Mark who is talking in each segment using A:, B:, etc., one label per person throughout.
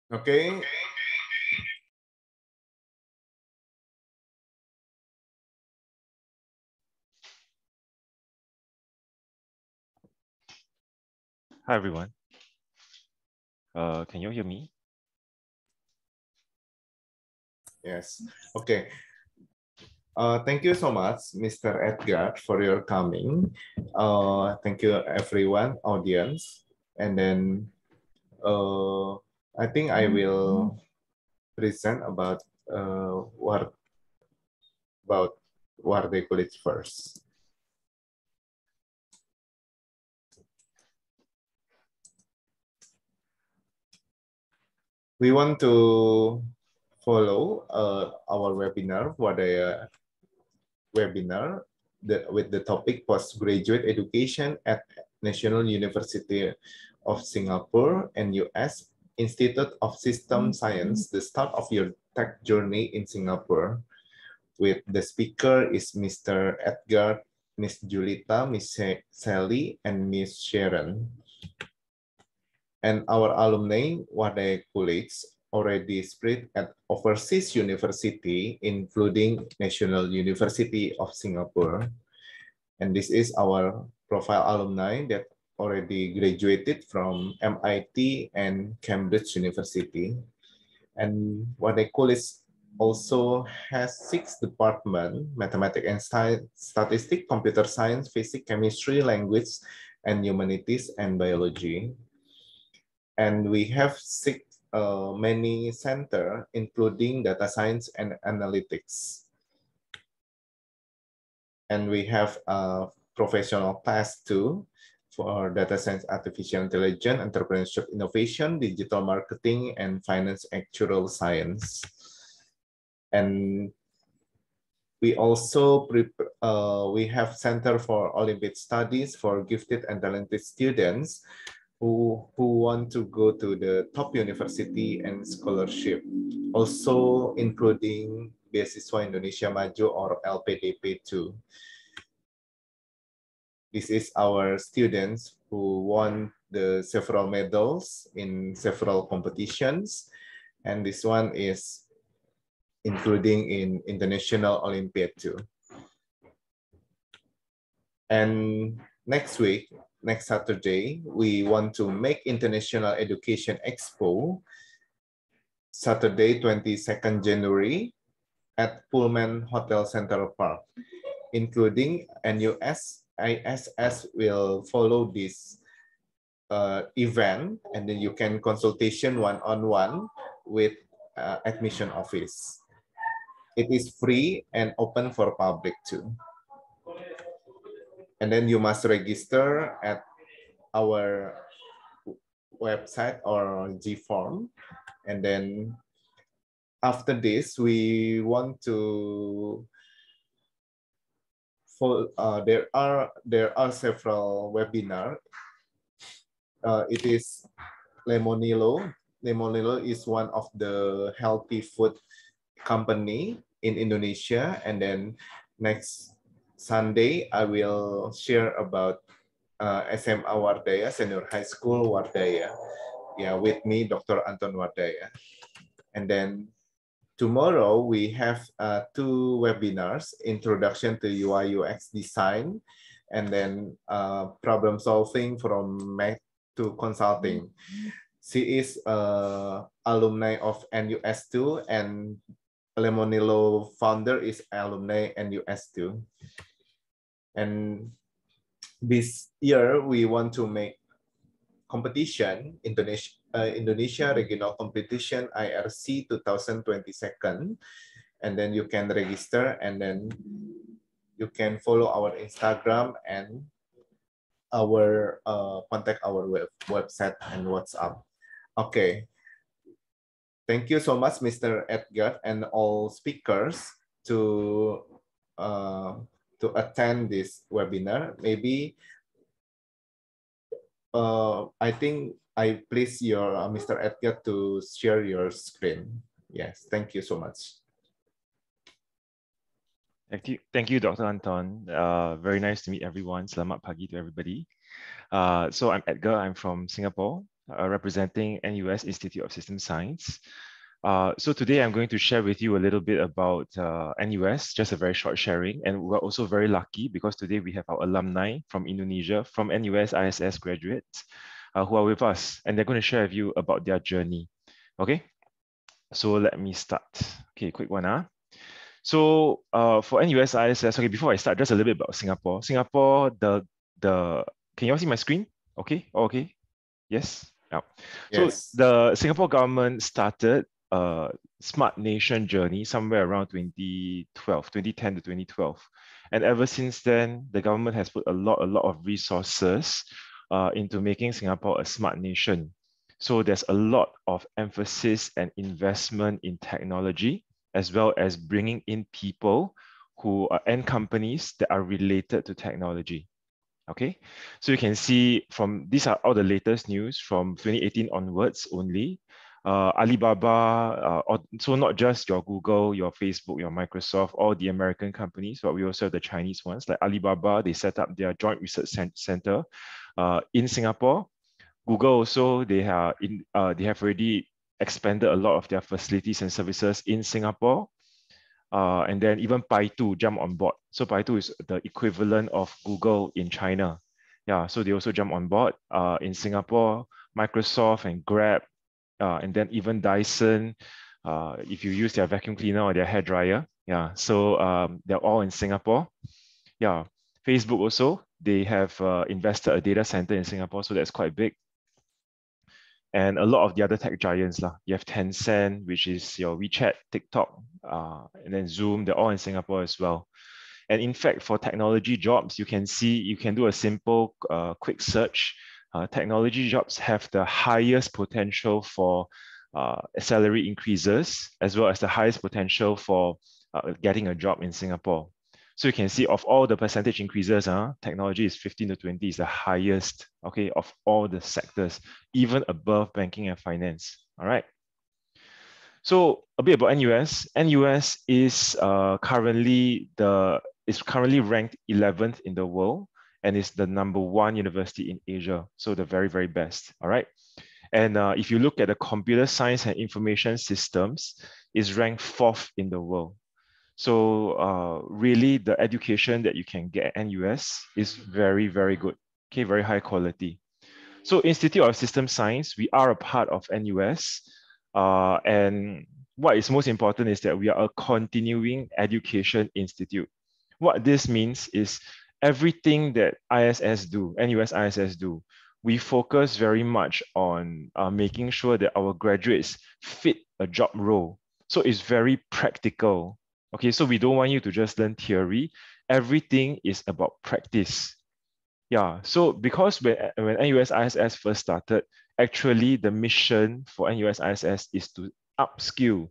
A: Okay.
B: Hi, everyone. Can you hear me?
A: Yes. Okay. Thank you so much, Mr. Edgar, for your coming. Thank you, everyone, audience. And then I think I will present about Wardaya College first. We want to follow our webinar, Wardaya webinar, with the topic Postgraduate Education at National University of Singapore, NUS, Institute of System Science, the start of your tech journey in Singapore. With the speaker is Mr. Edgar, Miss Julita, Miss Selly, and Miss Sherren. And our alumni, Wardaya College, already spread at overseas university, including National University of Singapore. And this is our profile alumni that already graduated from MIT and Cambridge University. And Wardaya College also has 6 departments: mathematics and statistics, computer science, physics, chemistry, language, and humanities and biology. And we have 6 many centers, including data science and analytics. And we have a professional class too for data science, artificial intelligence, entrepreneurship, innovation, digital marketing, and finance actuarial science. And we also we have Center for Olympic Studies for gifted and talented students who want to go to the top university and scholarship, also including Beasiswa Indonesia Maju or LPDP too. This is our students who won the several medals in several competitions, and this one is including in International Olympiad too. And next week, next Saturday, we want to make International Education Expo, Saturday, 22nd January, at Pullman Hotel Central Park, including NUS-ISS will follow this event, and then you can consultation one-on-one with admission office. It is free and open for public too. And then you must register at our website or G form. And then after this, we want to there are several webinars. It is Lemonilo. Lemonilo is one of the healthy food company in Indonesia. And then next Sunday, I will share about SMA Wardaya, Senior High School Wardaya. Yeah, with me, Dr. Anton Wardaya. And then tomorrow, we have 2 webinars, Introduction to UI UX Design, and then problem solving from math to consulting. She is alumni of NUS2, and Lemonilo founder is alumni NUS2. And this year, we want to make competition, Indonesia Regional Competition IRC 2022, and then you can register, and then you can follow our Instagram and our contact our website and WhatsApp. Okay. Thank you so much, Mr. Edgar, and all speakers to attend this webinar. Maybe I think I please your Mr. Edgar to share your screen. Yes, thank you so much.
B: Thank you, Dr. Anton. Very nice to meet everyone. Selamat pagi to everybody. So I'm Edgar. I'm from Singapore. representing NUS Institute of System Science. So today I'm going to share with you a little bit about NUS, just a very short sharing. And we're also very lucky because today we have our alumni from Indonesia, from NUS-ISS graduates who are with us, and they're going to share with you about their journey. Okay, so let me start. Okay, quick one. So for NUS-ISS, okay, before I start, just a little bit about Singapore. Singapore, can you all see my screen? Okay, okay, yes. Yeah. So
A: Yes.
B: the Singapore government started a smart nation journey somewhere around 2010 to 2012. And ever since then, the government has put a lot of resources into making Singapore a smart nation. So there's a lot of emphasis and investment in technology, as well as bringing in people who are and companies that are related to technology. Okay, so you can see from these are all the latest news from 2018 onwards only. Alibaba, so not just your Google, your Facebook, your Microsoft, all the American companies, but we also have the Chinese ones like Alibaba. They set up their joint research center in Singapore. Google also, they have already expanded a lot of their facilities and services in Singapore. And then even Baidu jump on board. So Baidu is the equivalent of Google in China. Yeah, so they also jump on board in Singapore, Microsoft and Grab, and then even Dyson, if you use their vacuum cleaner or their hair dryer. Yeah, so they're all in Singapore. Yeah, Facebook also, they have invested a data center in Singapore, so that's quite big. And a lot of the other tech giants. You have Tencent, which is your WeChat, TikTok, and then Zoom, they're all in Singapore as well. And in fact, for technology jobs, you can do a simple quick search. Technology jobs have the highest potential for salary increases, as well as the highest potential for getting a job in Singapore. So you can see of all the percentage increases, technology is 15 to 20 is the highest, okay, of all the sectors, even above banking and finance. All right. So a bit about NUS. NUS is currently ranked 11th in the world and is the #1 university in Asia. So the very, very best. All right. And if you look at the computer science and information systems, is ranked 4th in the world. So really the education that you can get at NUS is very, very good. Okay, very high quality. So Institute of System Science, we are a part of NUS. And what is most important is that we are a continuing education institute. What this means is everything that ISS do, NUS-ISS do, we focus very much on making sure that our graduates fit a job role. So it's very practical. Okay, so we don't want you to just learn theory. Everything is about practice. Yeah, so because when NUS-ISS first started, actually the mission for NUS-ISS is to upskill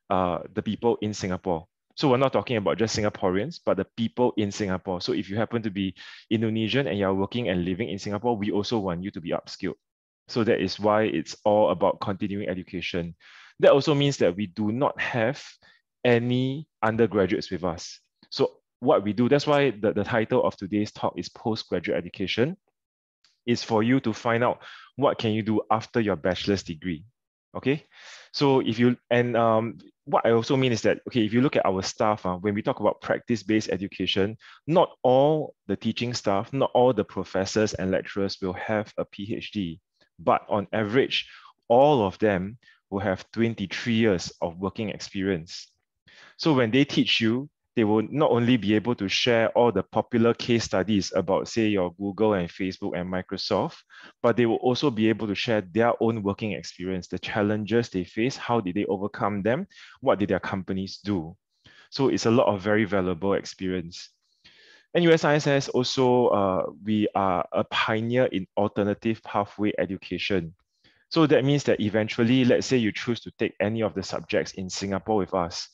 B: the people in Singapore. So we're not talking about just Singaporeans, but the people in Singapore. So if you happen to be Indonesian and you're working and living in Singapore, we also want you to be upskilled. So that is why it's all about continuing education. That also means that we do not have any undergraduates with us. So what we do, that's why the title of today's talk is Postgraduate Education, is for you to find out what can you do after your bachelor's degree. Okay, so if you, and what I also mean is that, okay, if you look at our staff, when we talk about practice-based education, not all the teaching staff, not all the professors and lecturers will have a PhD, but on average, all of them will have 23 years of working experience. So when they teach you, they will not only be able to share all the popular case studies about, say, your Google and Facebook and Microsoft, but they will also be able to share their own working experience, the challenges they face, how did they overcome them, what did their companies do. So it's a lot of very valuable experience. NUS-ISS also, we are a pioneer in alternative pathway education. So that means that eventually, let's say you choose to take any of the subjects in Singapore with us,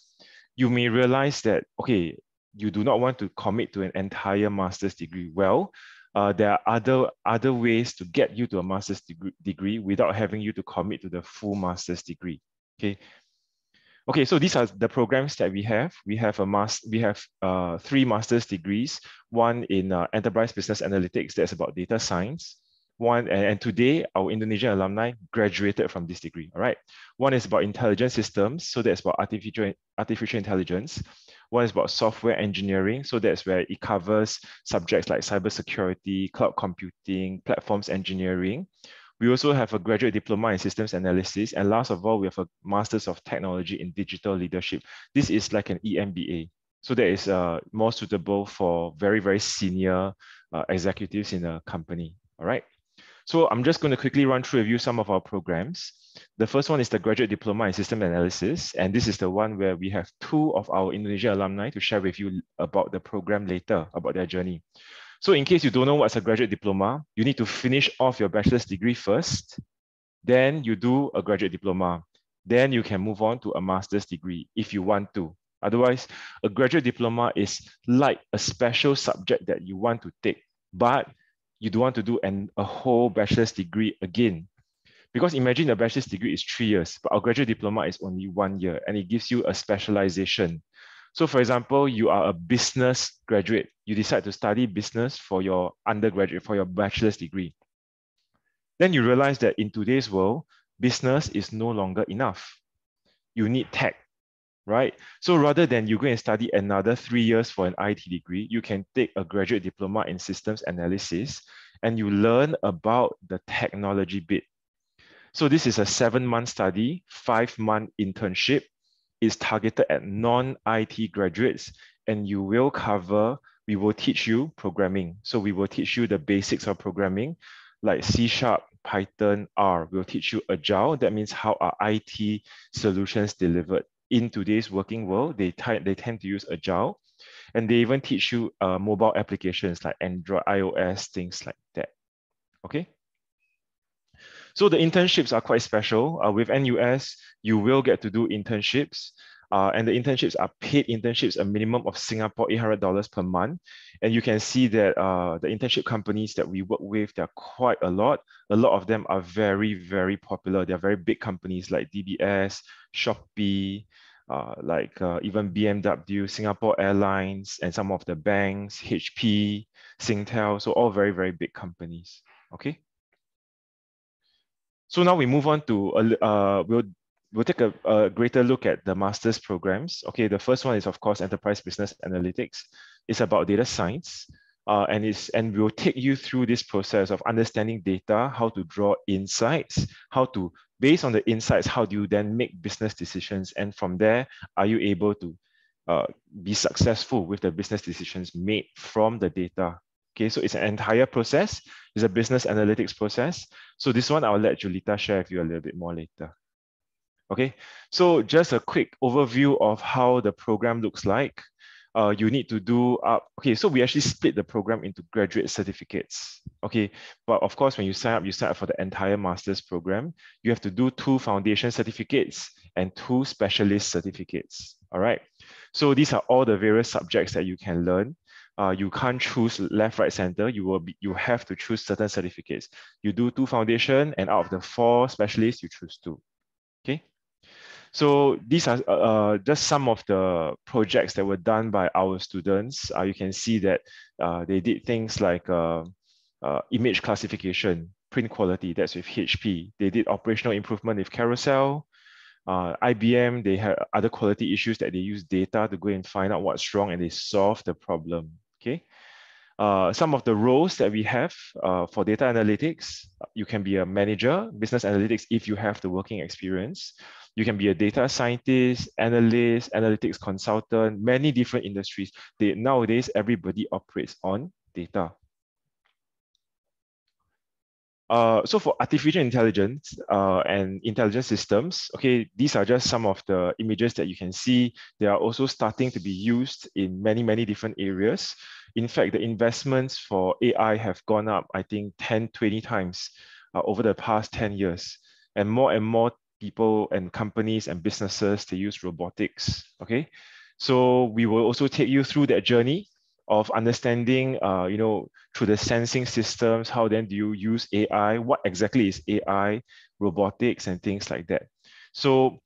B: you may realize that, okay, you do not want to commit to an entire master's degree. Well, there are other ways to get you to a master's degree without having you to commit to the full master's degree. Okay. Okay, so these are the programs that we have. We have 3 master's degrees, one in enterprise business analytics, that's about data science, and today our Indonesian alumni graduated from this degree. All right. One is about intelligence systems, so that's about artificial intelligence. One is about software engineering, so that's where it covers subjects like cybersecurity, cloud computing, platforms engineering. We also have a graduate diploma in systems analysis, and last of all, we have a master's of technology in digital leadership. This is like an EMBA, so that is more suitable for very, very senior executives in a company. All right. So I'm just going to quickly run through with you some of our programs. The first one is the Graduate Diploma in System Analysis, and this is the one where we have 2 of our Indonesia alumni to share with you about the program later, about their journey. So in case you don't know what's a graduate diploma, you need to finish off your bachelor's degree first, then you do a graduate diploma. Then you can move on to a master's degree if you want to. Otherwise, a graduate diploma is like a special subject that you want to take, but you don't want to do a whole bachelor's degree again. Because imagine a bachelor's degree is 3 years, but our graduate diploma is only 1 year, and it gives you a specialization. So for example, you are a business graduate. You decide to study business for your undergraduate, for your bachelor's degree. Then you realize that in today's world, business is no longer enough. You need tech, right? So rather than you go and study another 3 years for an IT degree, you can take a graduate diploma in systems analysis and you learn about the technology bit. So this is a 7-month study, 5-month internship. It's targeted at non-IT graduates, and we will teach you programming. So we will teach you the basics of programming, like C#, Python, R. We'll teach you Agile. That means how are IT solutions delivered. In today's working world, they tend to use Agile. And they even teach you mobile applications like Android, iOS, things like that. Okay? So the internships are quite special. With NUS, you will get to do internships. And the internships are paid internships, a minimum of Singapore $800 per month. And you can see that the internship companies that we work with, there are quite a lot. A lot of them are very, very popular. They're very big companies like DBS, Shopee, even BMW, Singapore Airlines, and some of the banks, HP, Singtel. So all very, very big companies. Okay. So now we move on to, we'll take a greater look at the master's programs. Okay, the first one is of course, Enterprise Business Analytics. It's about data science. And we'll take you through this process of understanding data, how to draw insights, based on the insights, how do you then make business decisions? And from there, are you able to be successful with the business decisions made from the data? Okay, so it's an entire process. It's a business analytics process. So this one, I'll let Julita share with you a little bit more later. Okay, so just a quick overview of how the program looks like. You need to do okay, so we actually split the program into graduate certificates. Okay, but of course, when you sign up for the entire master's program. You have to do 2 foundation certificates and 2 specialist certificates. All right, so these are all the various subjects that you can learn. You can't choose left, right, center. You have to choose certain certificates. You do 2 foundation, and out of the 4 specialists, you choose 2. Okay. So these are just some of the projects that were done by our students. You can see that they did things like image classification, print quality, that's with HP. They did operational improvement with Carousel. IBM, they had other quality issues that they use data to go and find out what's wrong, and they solve the problem. Okay. Some of the roles that we have for data analytics, you can be a manager, business analytics, if you have the working experience. You can be a data scientist, analyst, analytics consultant, many different industries. Nowadays, everybody operates on data. So for artificial intelligence and intelligence systems, okay, these are just some of the images that you can see. They are also starting to be used in many, many different areas. In fact, the investments for AI have gone up, I think, 10, 20 times over the past 10 years. And more people and companies and businesses, they use robotics, okay? So we will also take you through that journey of understanding, through the sensing systems, how then do you use AI? What exactly is AI, robotics, and things like that? So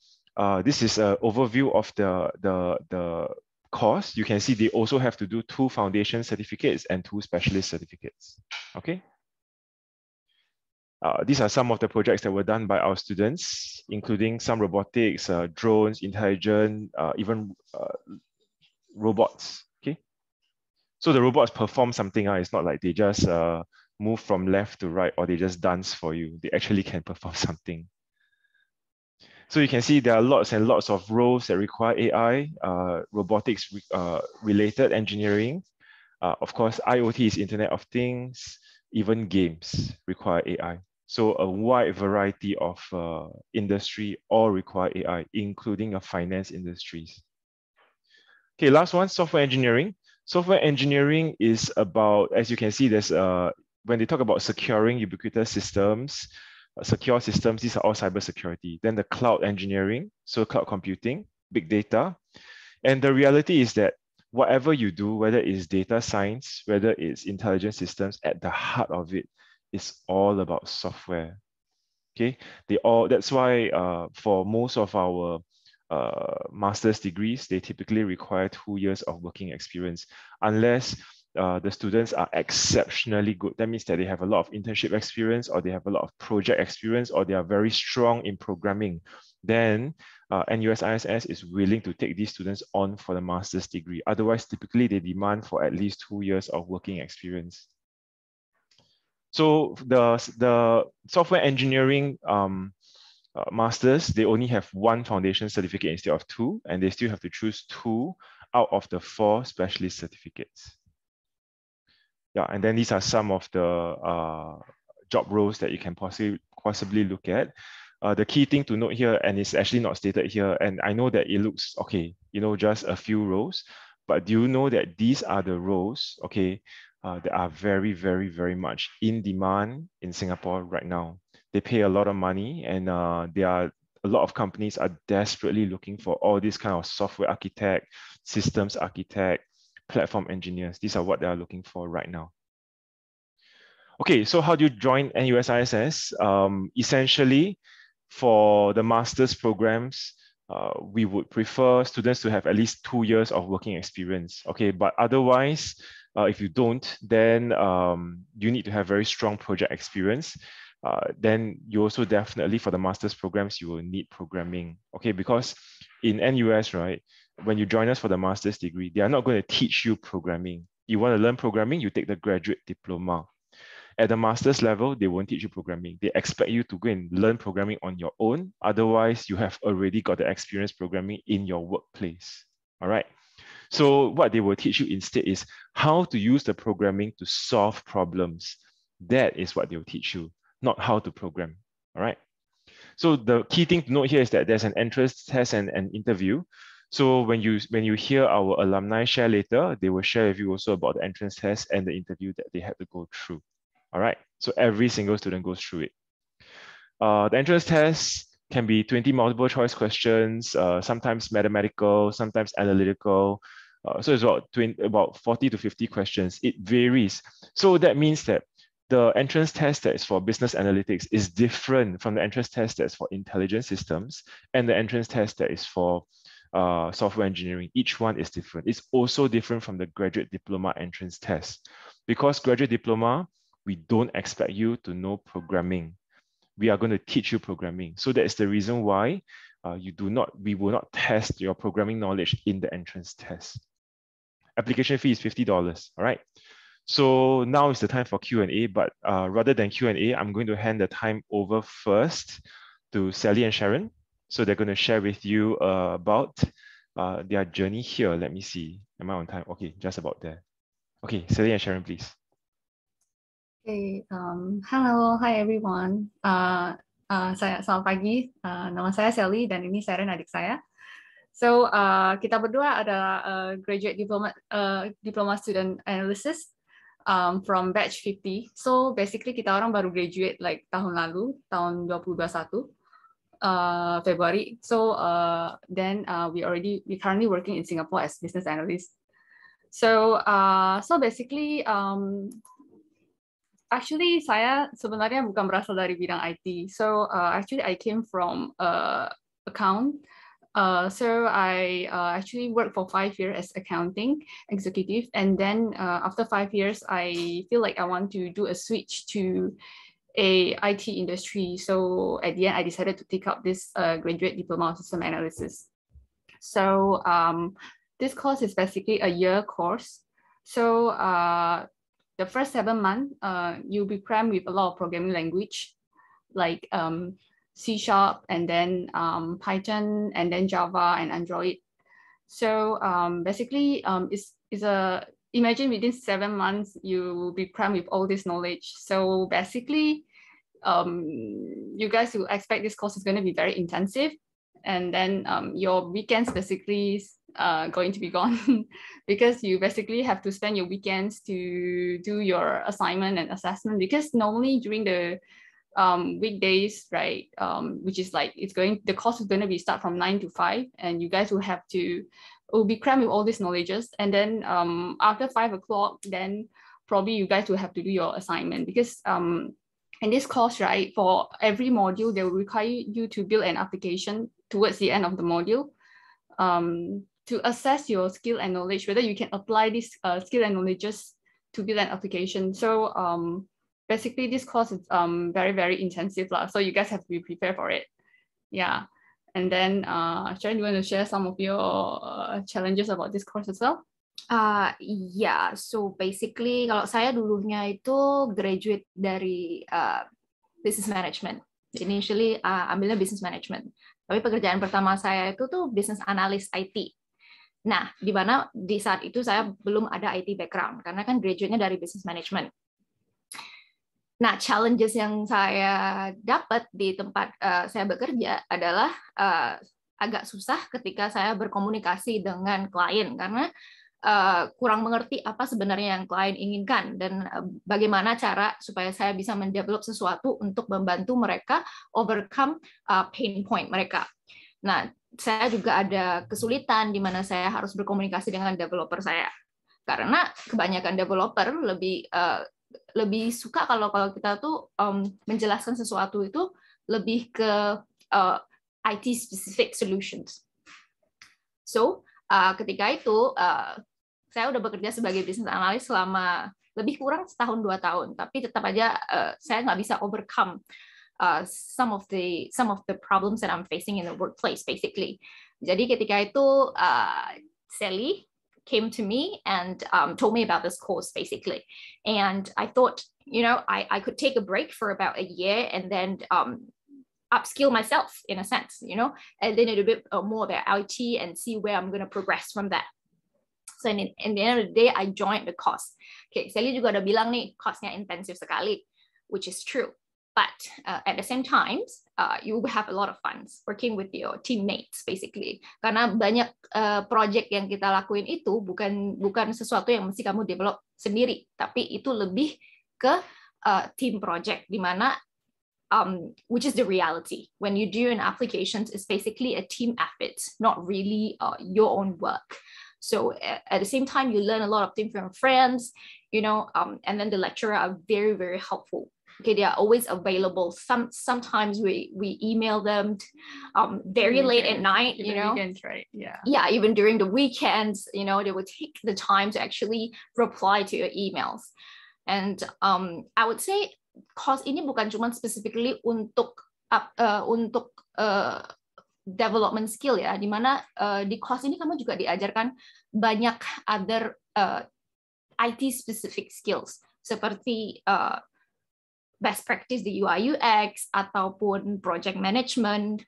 B: this is an overview of the course. You can see they also have to do 2 foundation certificates and 2 specialist certificates. Okay. These are some of the projects that were done by our students, including some robotics, drones, intelligent, even robots. Okay, so the robots perform something. It's not like they just move from left to right or they just dance for you. They actually can perform something. So you can see there are lots and lots of roles that require AI, robotics related engineering. Of course, IoT is Internet of Things, even games require AI. So a wide variety of industry all require AI, including the finance industries. Okay, last one, software engineering. Software engineering is about, as you can see, there's when they talk about securing ubiquitous systems, secure systems, these are all cybersecurity. Then the cloud engineering, so cloud computing, big data. And the reality is that whatever you do, whether it's data science, whether it's intelligent systems, at the heart of it is all about software. Okay, that's why for most of our master's degrees, they typically require 2 years of working experience, unless the students are exceptionally good. That means that they have a lot of internship experience, or they have a lot of project experience, or they are very strong in programming. Then NUS-ISS is willing to take these students on for the master's degree. Otherwise, typically they demand for at least 2 years of working experience. So the software engineering masters, they only have 1 foundation certificate instead of 2, and they still have to choose 2 out of the 4 specialist certificates. Yeah, and then these are some of the job roles that you can possibly look at. The key thing to note here, and it's actually not stated here, and I know that it looks, okay, you know, just a few roles, but do you know that these are the roles, okay, that are very, very, very much in demand in Singapore right now. They pay a lot of money, and a lot of companies are desperately looking for all these kind of software architect, systems architect, platform engineers. These are what they are looking for right now. Okay, so how do you join NUS-ISS? Essentially, for the master's programs, we would prefer students to have at least 2 years of working experience. Okay, but otherwise, if you don't, then you need to have very strong project experience. Then you also definitely, for the master's programs, you will need programming. Okay, because in NUS, right, when you join us for the master's degree, they are not going to teach you programming. You want to learn programming, you take the graduate diploma. At the master's level, they won't teach you programming. They expect you to go and learn programming on your own. Otherwise, you have already got the experience programming in your workplace. All right. So what they will teach you instead is how to use the programming to solve problems. That is what they'll teach you, not how to program. All right. So the key thing to note here is that there's an entrance test and an interview. So when you hear our alumni share later, they will share with you also about the entrance test and the interview that they had to go through. All right. So every single student goes through it. The entrance test can be 20 multiple choice questions, sometimes mathematical, sometimes analytical. So it's about 40 to 50 questions. It varies. So that means that the entrance test that is for business analytics is different from the entrance test that's for intelligent systems and the entrance test that is for software engineering. Each one is different. It's also different from the graduate diploma entrance test. Because graduate diploma, we don't expect you to know programming. We are going to teach you programming. So that is the reason why we will not test your programming knowledge in the entrance test. Application fee is $50, all right? So now is the time for Q&A, but rather than Q&A, I'm going to hand the time over first to Selly and Sherren. So they're going to share with you about their journey here. Let me see, am I on time? Okay, just about there. Okay, Selly and Sherren, please.
C: Okay, hello, hi everyone. Selamat pagi. Nama saya Selly dan ini Sherren adik saya. So kita berdua adalah graduate diploma student analysis from batch 50. So basically kita orang baru graduate like tahun lalu, tahun 2021 February. So then we currently working in Singapore as business analyst. So basically actually, saya sebenarnya bukan berasal dari bidang IT. So actually, I came from account. So I actually worked for 5 years as accounting executive, and then after 5 years, I feel like I want to do a switch to a IT industry. So at the end, I decided to take up this graduate diploma of system analysis. So this course is basically a year course. So the first 7 months, you'll be crammed with a lot of programming language like C#, and then Python, and then Java and Android. So basically, imagine within 7 months, you will be crammed with all this knowledge. So basically, you guys will expect this course is going to be very intensive. And then your weekends basically going to be gone because you basically have to spend your weekends to do your assignment and assessment, because normally during the weekdays, right, which is like the course is going to be start from 9 to 5, and you guys will be crammed with all these knowledges. And then after 5 o'clock, then probably you guys will have to do your assignment, because in this course, right, for every module, they will require you to build an application towards the end of the module to assess your skill and knowledge, whether you can apply these skill and knowledges to build an application. So basically, this course is very, very intensive, so you guys have to be prepared for it. Yeah. And then, Sherren, you want to share some of your challenges about this course as well?
D: Yeah, so basically kalau saya dulunya itu graduate dari business management. Initially ambilnya business management. Tapi pekerjaan pertama saya itu tuh business analyst IT. Nah, di mana di saat itu saya belum ada IT background karena kan graduate-nya dari business management. Nah, challenges yang saya dapat di tempat saya bekerja adalah agak susah ketika saya berkomunikasi dengan klien karena kurang mengerti apa sebenarnya yang klien inginkan dan bagaimana cara supaya saya bisa mendevelop sesuatu untuk membantu mereka overcome pain point mereka. Nah, saya juga ada kesulitan di mana saya harus berkomunikasi dengan developer saya karena kebanyakan developer lebih suka kalau kita tuh menjelaskan sesuatu itu lebih ke IT specific solutions. So ketika itu saya udah bekerja sebagai business analyst selama lebih kurang 1-2 tahun, tapi tetap aja saya nggak bisa overcome some of the problems that I'm facing in the workplace basically. Jadi ketika itu Selly came to me and told me about this course basically, and I thought, I could take a break for about a year and then upskill myself in a sense, and then a bit more about IT and see where I'm going to progress from that. So in the end of the day, I joined the course. Okay, Selly juga udah bilang nih, course-nya intensif sekali, which is true. But at the same time, you will have a lot of fun working with your teammates, basically. Karena banyak project yang kita lakuin itu bukan sesuatu yang mesti kamu develop sendiri, tapi itu lebih ke team project, di mana which is the reality. When you do an application, it's basically a team effort, not really your own work. So at the same time, you learn a lot of things from friends, and then the lecturer are very, very helpful. Okay, they are always available. Sometimes we email them very late at night,
C: Weekends, right? Yeah.
D: Yeah, even during the weekends, they would take the time to actually reply to your emails. And I would say course ini bukan cuma specifically untuk development skill ya, dimana di course ini kamu juga diajarkan banyak other IT specific skills seperti best practice di UI UX ataupun project management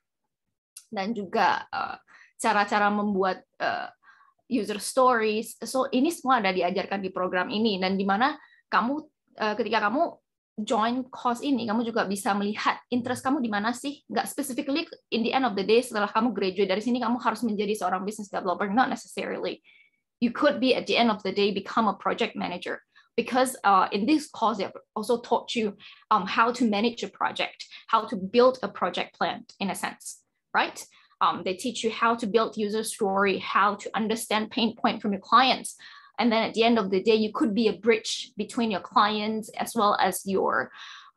D: dan juga cara-cara membuat user stories. So ini semua ada diajarkan di program ini, dan dimana kamu ketika kamu join course ini, kamu juga bisa melihat interest kamu di mana sih. Nggak specifically in the end of the day setelah kamu graduate dari sini kamu harus menjadi seorang business developer, not necessarily. You could be at the end of the day become a project manager, because in this course they have also taught you how to manage a project, how to build a project plan in a sense, right? They teach you how to build user story, how to understand pain point from your clients. And then at the end of the day, you could be a bridge between your clients as well as your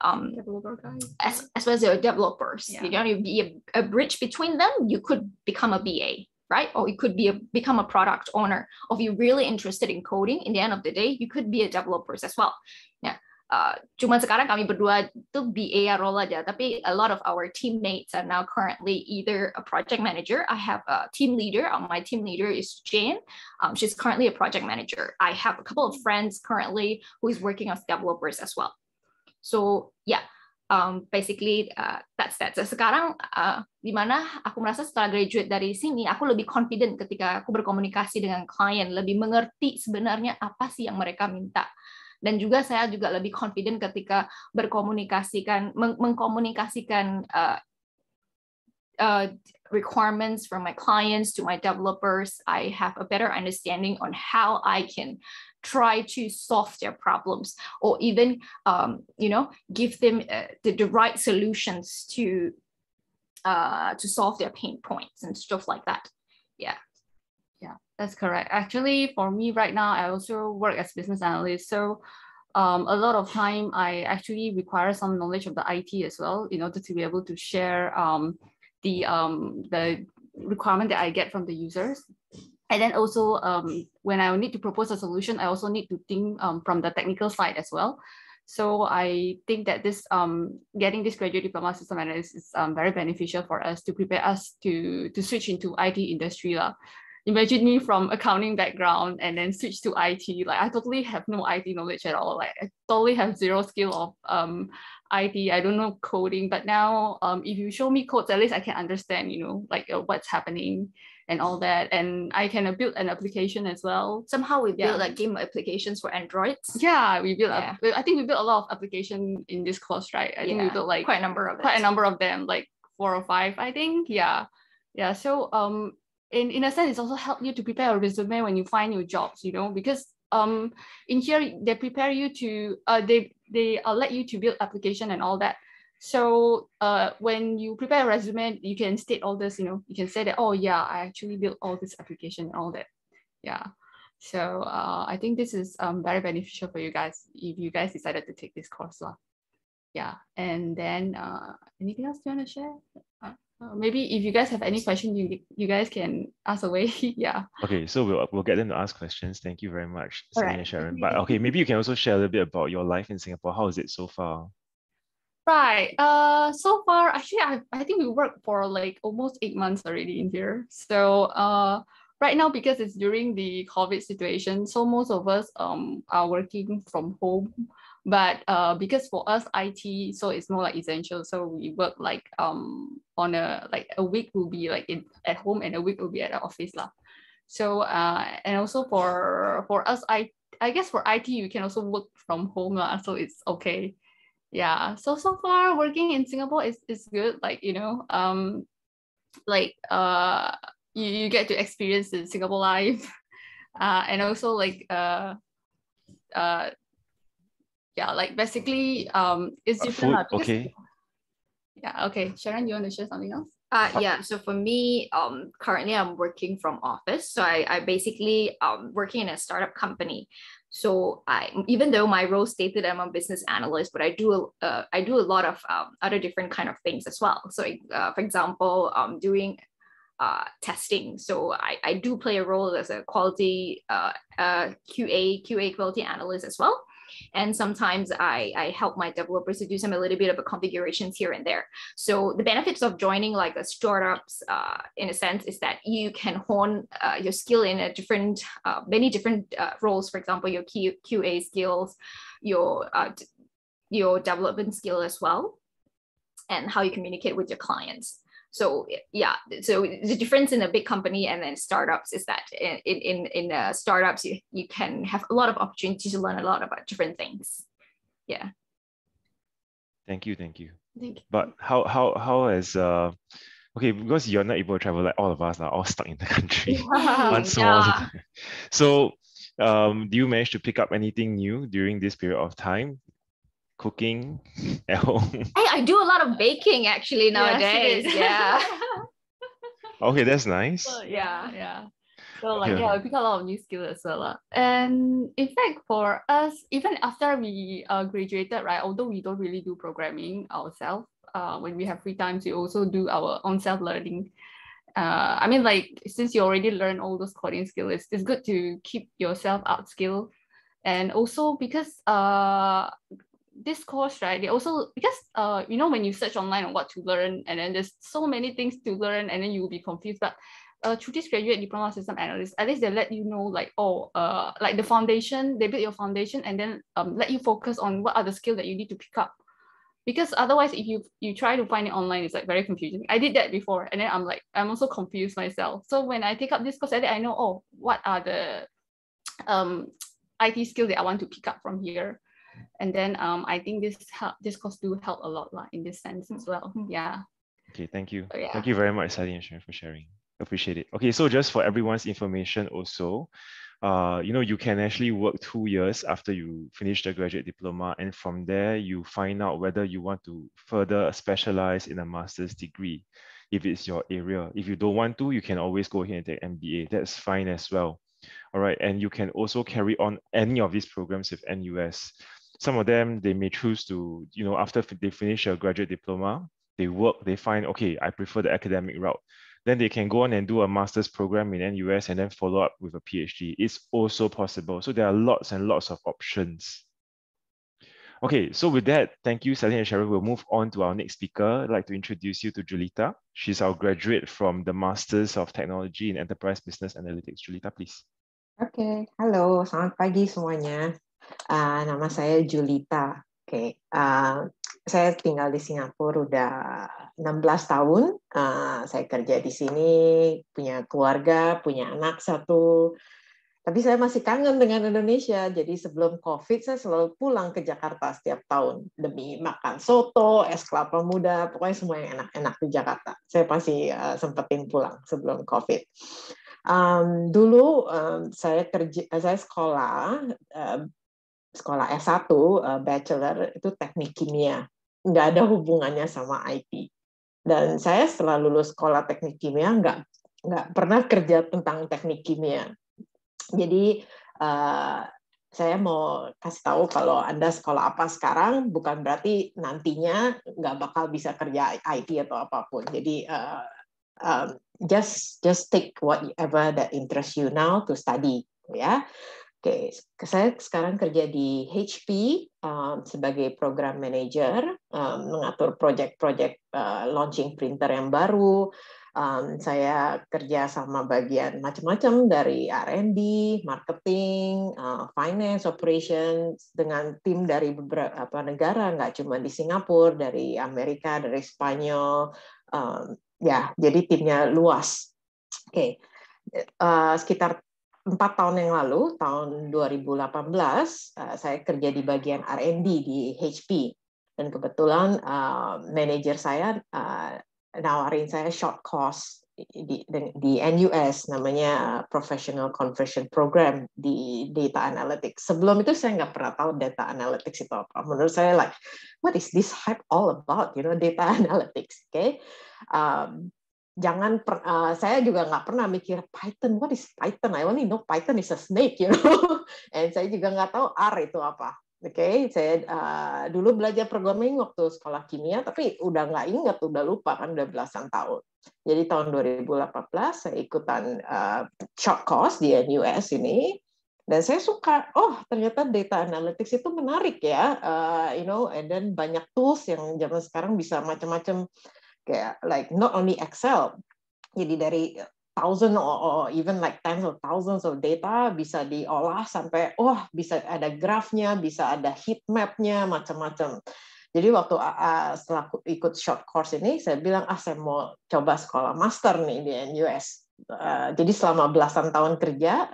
C: Developer guys.
D: as well as your developers.
C: Yeah.
D: You be a bridge between them. You could become a BA, right? Or you could become a product owner. Or if you're really interested in coding, in the end of the day, you could be a developer as well. Yeah. Cuman sekarang kami berdua itu BA role aja, tapi a lot of our teammates are now currently either a project manager. I have a team leader. My team leader is Jane. She's currently a project manager. I have a couple of friends currently who is working as developers as well. So yeah, basically that's that. Sekarang dimana aku merasa setelah graduate dari sini, aku lebih confident ketika aku berkomunikasi dengan klien, lebih mengerti sebenarnya apa sih yang mereka minta. Dan juga saya juga lebih confident ketika mengkomunikasikan requirements from my clients to my developers. I have a better understanding on how I can try to solve their problems, or even give them the right solutions to solve their pain points and stuff like that. Yeah.
C: Yeah, that's correct. Actually, for me right now, I also work as business analyst. So a lot of time I actually require some knowledge of the IT as well in order to be able to share the requirement that I get from the users. And then also when I need to propose a solution, I also need to think from the technical side as well. So I think that this getting this graduate diploma system analyst is very beneficial for us to prepare us to switch into IT industry lah. Imagine me from accounting background and then switch to IT. Like I totally have no IT knowledge at all. Like I totally have zero skill of IT. I don't know coding, but now if you show me codes, at least I can understand, like what's happening and all that. And I can build an application as well.
D: Somehow we build like game applications for Androids.
C: Yeah, we built. I think we built a lot of applications in this course, right? I think we built like
D: quite a number of
C: them, like 4 or 5, I think. Yeah. So in a sense, it's also helped you to prepare a resume when you find your jobs, because in here they prepare you to they let you to build application and all that. So when you prepare a resume, you can state all this, you can say that, oh yeah, I actually built all this application and all that. Yeah. So I think this is very beneficial for you guys if you guys decided to take this course. Yeah. And then anything else you want to share? Maybe if you guys have any questions, you guys can ask away. Yeah.
B: Okay, so we'll get them to ask questions. Thank you very much, Selly and Sherren.
C: Right.
B: But okay, maybe you can also share a little bit about your life in Singapore. How is it so far?
C: Right. So far, actually, I think we worked for like almost 8 months already in here. So right now, because it's during the COVID situation, so most of us are working from home. But because for us IT, so it's more like essential. So we work like on a week will be like at home and a week will be at the office lah. So and also for us, I guess for IT you can also work from home lah. So it's okay. Yeah. So far working in Singapore is good. Like you get to experience the Singapore life, and also like yeah, like basically it's different.
B: Food, okay.
C: Yeah, okay. Sherren, you want to share something else?
D: Yeah, so for me, currently I'm working from office. So I basically working in a startup company. So even though my role stated I'm a business analyst, but I do a lot of other different kind of things as well. So for example, doing testing. So I do play a role as a quality QA quality analyst as well. And sometimes I help my developers to do a little bit of a configurations here and there. So the benefits of joining like a startups in a sense is that you can hone your skill in a different, many different roles. For example, your QA skills, your development skill as well, and how you communicate with your clients. So yeah, so the difference in a big company and then startups is that in startups you can have a lot of opportunities to learn a lot about different things. Yeah.
B: Thank you. But how has okay, because you're not able to travel, like all of us are all stuck in the country once more. So do you manage to pick up anything new during this period of time? Cooking at home?
D: I do a lot of baking actually nowadays. Yeah.
B: Okay, that's nice.
C: Yeah. So like we pick a lot of new skills as well. And in fact, for us, even after we graduated, right, although we don't really do programming ourselves, when we have free time, we also do our own self-learning. I mean, like since you already learn all those coding skills, it's good to keep yourself upskill. And also because this course, right, they also, because you know, when you search online on what to learn, and then there's so many things to learn, and then you will be confused. But through this graduate diploma system analyst, at least they let you know, like, oh, like the foundation, they build your foundation, and then let you focus on what are the skills that you need to pick up. Because otherwise, if you try to find it online, it's like very confusing. I did that before, and then I'm also confused myself. So when I take up this course, I know, oh, what are the IT skills that I want to pick up from here. And then I think this course do help a lot in this sense as well. Yeah.
B: Okay, thank you.
C: So, yeah.
B: Thank you very much, Selly and Sherren, for sharing. Appreciate it. Okay, so just for everyone's information also, you know, you can actually work 2 years after you finish the graduate diploma, and from there you find out whether you want to further specialize in a master's degree, if it's your area. If you don't want to, you can always go ahead and take MBA. That's fine as well. All right, and you can also carry on any of these programs with NUS. Some of them, they may choose to, you know, after they finish a graduate diploma, they work, they find, okay, I prefer the academic route. Then they can go on and do a master's program in NUS and then follow up with a PhD. It's also possible. So there are lots and lots of options. Okay, so with that, thank you, Selly and Sherren. We'll move on to our next speaker. I'd like to introduce you to Julita. She's our graduate from the Masters of Technology in Enterprise Business Analytics. Julita, please.
E: Oke, halo, selamat pagi semuanya. Nama saya Julita. Oke, saya tinggal di Singapura udah 16 tahun. Saya kerja di sini, punya keluarga, punya anak 1. Tapi saya masih kangen dengan Indonesia. Jadi sebelum COVID saya selalu pulang ke Jakarta setiap tahun demi makan soto, es kelapa muda, pokoknya semua yang enak-enak di Jakarta. Saya pasti sempetin pulang sebelum COVID. Dulu saya sekolah S1 bachelor itu teknik kimia, nggak ada hubungannya sama IT. Dan saya setelah lulus sekolah teknik kimia nggak pernah kerja tentang teknik kimia. Jadi saya mau kasih tahu kalau Anda sekolah apa sekarang bukan berarti nantinya nggak bakal bisa kerja IT atau apapun. Jadi just take whatever that interests you now to study, ya. Oke, saya sekarang kerja di HP sebagai program manager, mengatur project-project launching printer yang baru. Saya kerja sama bagian macam-macam dari R&D, marketing, finance, operations dengan tim dari beberapa negara, nggak cuma di Singapura, dari Amerika, dari Spanyol, ya, jadi timnya luas. Oke, sekitar 4 tahun yang lalu, tahun 2018, saya kerja di bagian R&D di HP, dan kebetulan manajer saya nawarin saya short course di NUS, namanya Professional Conversion Program di Data Analytics. Sebelum itu saya nggak pernah tahu Data Analytics itu apa. Menurut saya, like, what is this hype all about? You know, Data Analytics. Okay? Saya juga nggak pernah mikir Python. What is Python? I only know Python is a snake, you know. And saya juga nggak tahu R itu apa. Oke, saya dulu belajar programming waktu sekolah kimia, tapi udah nggak ingat, udah lupa kan, udah belasan tahun. Jadi tahun 2018 saya ikutan short course di NUS ini, dan saya suka. Oh, ternyata data analytics itu menarik ya, you know, and then banyak tools yang zaman sekarang bisa macam-macam, kayak like not only Excel, jadi dari thousand or even like tens of thousands of data bisa diolah sampai bisa ada grafnya, bisa ada heat mapnya, macam-macam. Jadi waktu setelah ikut short course ini, saya bilang saya mau coba sekolah master nih di NUS. Jadi selama belasan tahun kerja,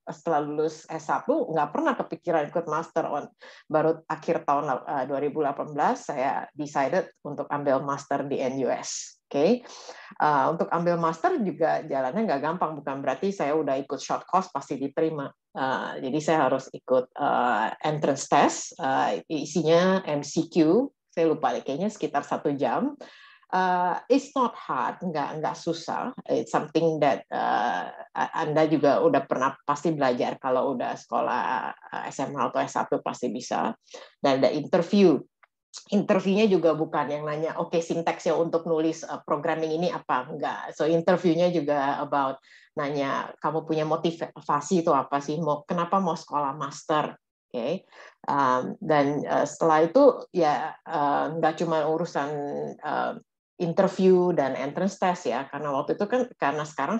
E: setelah lulus S1 nggak pernah kepikiran ikut master. Baru akhir tahun 2018 saya decided untuk ambil master di NUS. Oke, untuk ambil master juga jalannya nggak gampang, bukan berarti saya udah ikut short course pasti diterima. Jadi saya harus ikut entrance test, isinya MCQ, saya lupa kayaknya sekitar 1 jam. It's not hard, nggak susah. It's something that Anda juga udah pernah pasti belajar kalau udah sekolah SMA atau S1 pasti bisa. Dan ada interview. Interviewnya juga bukan yang nanya, oke, sintaksnya untuk nulis programming ini apa, enggak. So interviewnya juga about nanya, kamu punya motivasi itu apa sih? Kenapa mau sekolah master? Okay. Dan setelah itu ya nggak cuma urusan interview dan entrance test ya, karena waktu itu kan sekarang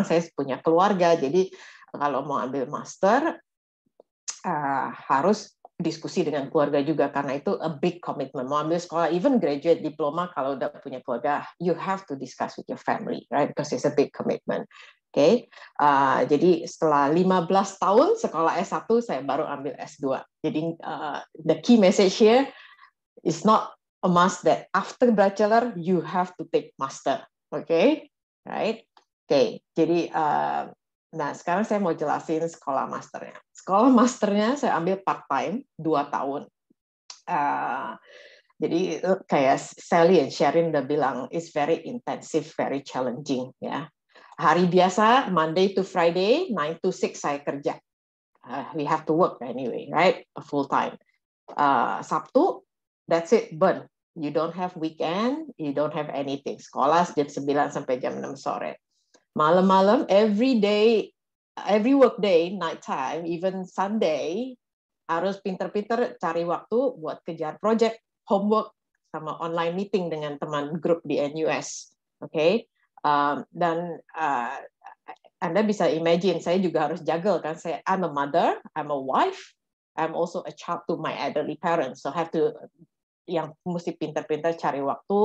E: saya punya keluarga, jadi kalau mau ambil master harus diskusi dengan keluarga juga, karena itu a big commitment. Mau ambil sekolah, even graduate diploma, kalau udah punya keluarga, you have to discuss with your family, right? Because it's a big commitment. Okay. Jadi setelah 15 tahun sekolah S1, saya baru ambil S2. Jadi the key message here is not a must that after bachelor you have to take master. Okay, right? Okay. Jadi nah sekarang saya mau jelasin sekolah masternya. Sekolah masternya saya ambil part time 2 tahun. Jadi kayak Selly and Sherren udah bilang, it's very intensive, very challenging ya. Hari biasa, Monday to Friday, 9 to 6 saya kerja. We have to work anyway, right? Full time. Sabtu, that's it, burn. You don't have weekend, you don't have anything. Sekolah jam 9 sampai jam 6 sore. Malam-malam, every day, every work day, night time, even Sunday, harus pinter-pinter cari waktu buat kejar project, homework, sama online meeting dengan teman grup di NUS. Okay? Dan Anda bisa imagine, saya juga harus juggle kan. I'm a mother, I'm a wife, I'm also a child to my elderly parents, so have to yang mesti pinter-pinter cari waktu,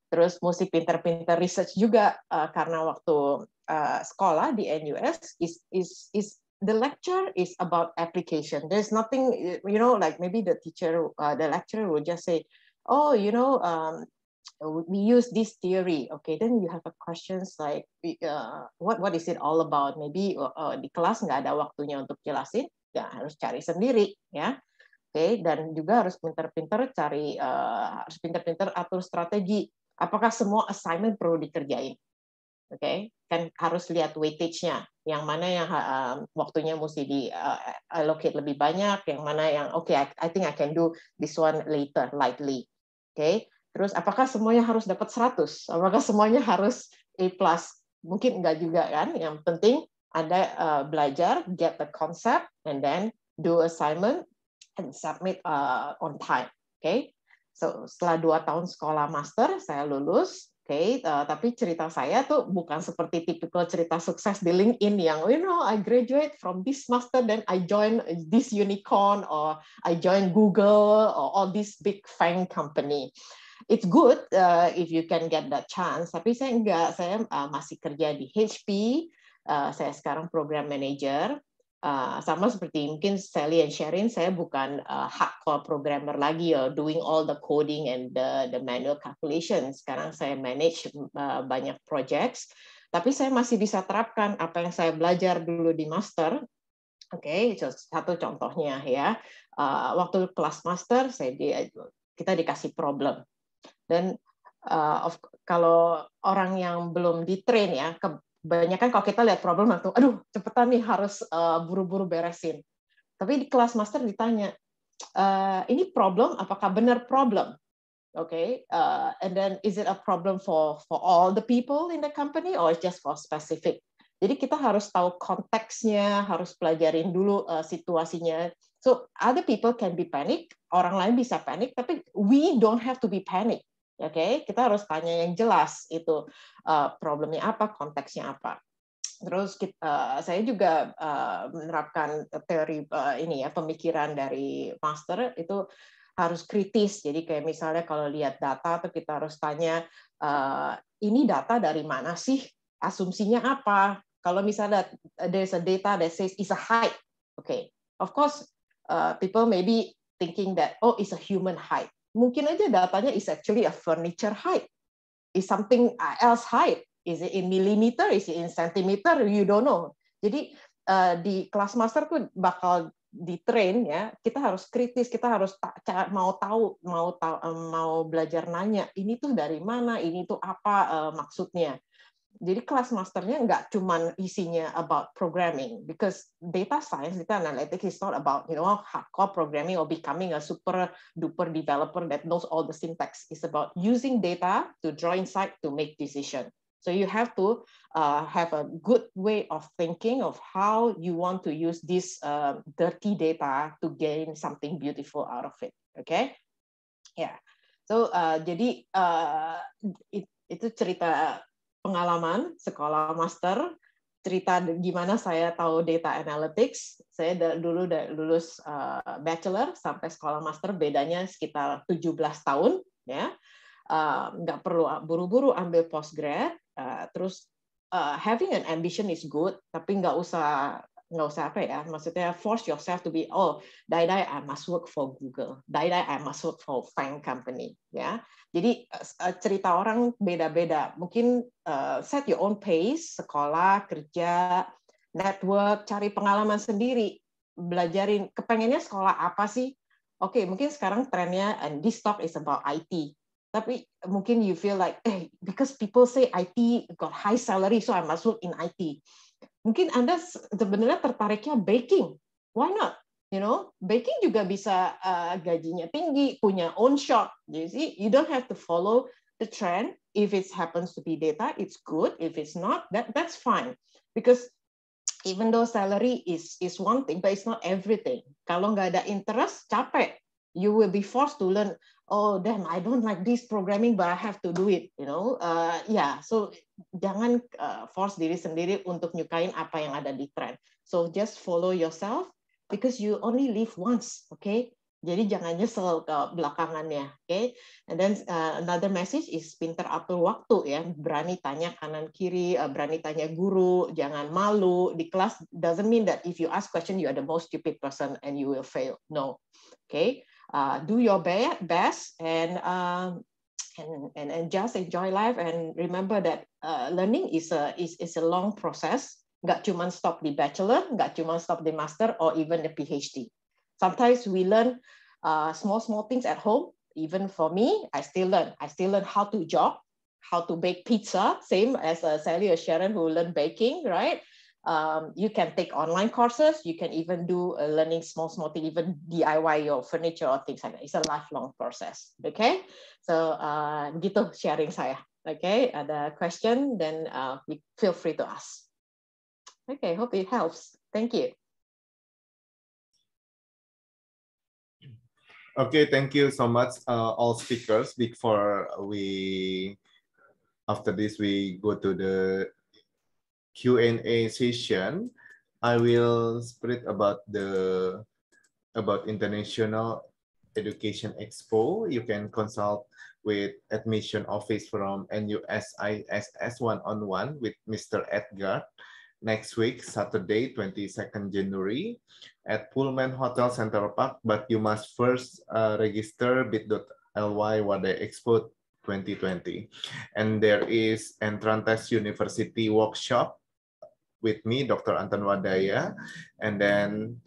E: terus mesti pinter-pinter research juga karena waktu sekolah di NUS is the lecture is about application. There's nothing, like maybe the teacher, the lecturer will just say, oh, we use this theory. Okay, then you have a questions like, what is it all about? Maybe di kelas nggak ada waktunya untuk jelasin, ya harus cari sendiri, ya. Oke, dan juga harus pinter-pinter harus pinter-pinter atur strategi. Apakah semua assignment perlu dikerjain? Oke, kan harus lihat weightage-nya. Yang mana yang waktunya mesti di allocate lebih banyak, yang mana yang I think I can do this one later, lightly. Oke. Terus apakah semuanya harus dapat 100? Apakah semuanya harus A+? Mungkin enggak juga kan. Yang penting Anda belajar, get the concept, and then do assignment and submit on time. Okay? So setelah 2 tahun sekolah master, saya lulus. Okay, tapi cerita saya tuh bukan seperti tipikal cerita sukses di LinkedIn yang, I graduate from this master, then I join this unicorn, or I join Google, or all this big FANG company. It's good if you can get that chance, tapi saya enggak. Saya masih kerja di HP, saya sekarang program manager, sama seperti mungkin Selly and Sherren, saya bukan hardcore programmer lagi, doing all the coding and the manual calculation. Sekarang saya manage banyak projects, tapi saya masih bisa terapkan apa yang saya belajar dulu di master. Oke, satu contohnya ya, waktu kelas master kita dikasih problem. Dan kalau orang yang belum di-train ya, kebanyakan kalau kita lihat problem langsung, aduh cepetan nih harus buru-buru beresin. Tapi di kelas master ditanya, ini problem, apakah benar problem? Okay, and then is it a problem for all the people in the company or just for specific? Jadi kita harus tahu konteksnya, harus pelajarin dulu situasinya. So other people can be panic, orang lain bisa panik, tapi we don't have to be panic. Oke, kita harus tanya yang jelas itu problemnya apa, konteksnya apa. Terus saya juga menerapkan teori pemikiran dari master itu harus kritis. Jadi kayak misalnya kalau lihat data tuh kita harus tanya, ini data dari mana sih? Asumsinya apa? Kalau misalnya there's a data that says it's a height, okay, of course people may be thinking that it's a human height. Mungkin aja datanya is actually a furniture height, is something else height, is it in millimeter, is it in centimeter, you don't know. Jadi di kelas master tuh bakal di-train ya, kita harus kritis, kita harus mau belajar nanya, ini tuh dari mana, ini tuh apa maksudnya. Jadi kelas masternya nggak cuma isinya about programming, because data science, data analytics is not about hardcore programming or becoming a super duper developer that knows all the syntax. It's about using data to draw insight to make decision. So you have to have a good way of thinking of how you want to use this dirty data to gain something beautiful out of it. Okay, ya. Yeah. So jadi itu cerita pengalaman sekolah master, cerita gimana saya tahu data analytics. Saya dulu lulus bachelor sampai sekolah master, bedanya sekitar 17 tahun, ya. Nggak perlu buru-buru ambil postgrad. Terus having an ambition is good, tapi nggak usah apa ya, maksudnya force yourself to be, oh, die I must work for Google, die I must work for FANG company, ya. Jadi cerita orang beda-beda. Mungkin set your own pace, sekolah, kerja, network, cari pengalaman sendiri, belajarin. Kepengennya sekolah apa sih? Oke, mungkin sekarang trennya and this talk is about IT. Tapi mungkin you feel like, because people say IT got high salary, so I must work in IT. Mungkin Anda sebenarnya tertariknya baking. Why not? You know, baking juga bisa gajinya tinggi, punya own shop. You see, you don't have to follow the trend. If it happens to be data, it's good. If it's not, that's fine. Because even though salary is one thing, but it's not everything. Kalau nggak ada interest, capek. You will be forced to learn. Oh, damn, I don't like this programming, but I have to do it. You know, so jangan force diri sendiri untuk nyukain apa yang ada di trend. So just follow yourself because you only live once, okay? Jadi jangan nyesel ke belakangannya, okay? And then another message is pinter atur waktu, ya. Berani tanya kanan kiri, berani tanya guru, jangan malu di kelas. Doesn't mean that if you ask question you are the most stupid person and you will fail. No, okay? Do your best and just enjoy life, and remember that learning is a long process. Nggak cuma stop di bachelor, nggak cuma stop di master or even the PhD. Sometimes we learn small things at home. Even for me, I still learn how to jog, how to bake pizza. Same as Selly or Sherren who learn baking, right? You can take online courses. You can even do learning small things, even DIY your furniture or things like that. It's a lifelong process. Okay, so gitu sharing saya. Okay, ada question, then feel free to ask. Okay, hope it helps. Thank you.
A: Okay, thank you so much, all speakers. After this we go to the Q&A session. I will spread about International Education Expo. You can consult with admission office from NUS-ISS one-on-one with Mr. Edgar next week, Saturday, 22nd January at Pullman Hotel Central Park, but you must first register bit.ly Wardaya Expo 2020. And there is Entrantes University workshop with me, Dr. Anton Wardaya, and then